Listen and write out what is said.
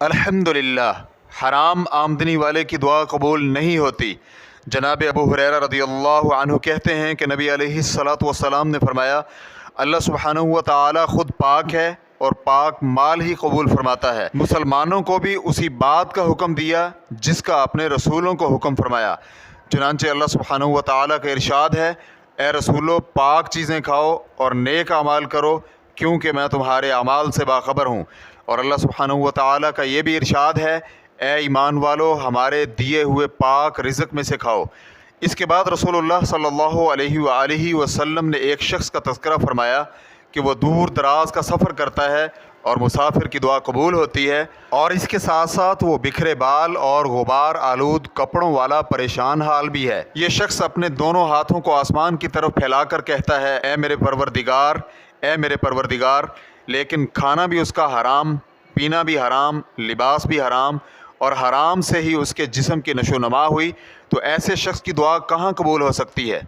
अल्हम्दुलिल्लाह, हराम आमदनी वाले की दुआ कबूल नहीं होती। जनाब अबू हुरैरा रदियल्लाहु अन्हु कहते हैं कि नबी अलैहिस्सलातु वस्सलाम ने फरमाया, अल्लाह सुब्हानहु व तआला ख़ुद पाक है और पाक माल ही कबूल फरमाता है। मुसलमानों को भी उसी बात का हुक्म दिया जिसका अपने रसूलों को हुक्म फरमाया। चुनांचे अल्लाह सुब्हानहु व तआला का इरशाद है, ए रसूलो, पाक चीज़ें खाओ और नेक अमाल करो, क्योंकि मैं तुम्हारे अमाल से बाखबर हूँ। और अल्लाह सुब्हानहु व तआला का ये भी इरशाद है, ए ईमान वालो, हमारे दिए हुए पाक रिज़्क़ में से खाओ। इसके बाद रसूलुल्लाह सल्लल्लाहु अलैहि वसल्लम ने एक शख्स का तज़किरा फरमाया कि वो दूर दराज का सफ़र करता है और मुसाफिर की दुआ कबूल होती है, और इसके साथ साथ वो बिखरे बाल और गुबार आलूद कपड़ों वाला परेशान हाल भी है। ये शख्स अपने दोनों हाथों को आसमान की तरफ फैलाकर कहता है, ए मेरे परवरदिगार, ए मेरे परवरदिगार, लेकिन खाना भी उसका हराम, पीना भी हराम, लिबास भी हराम, और हराम से ही उसके जिस्म की नशो नमा हुई। तो ऐसे शख्स की दुआ कहाँ कबूल हो सकती है।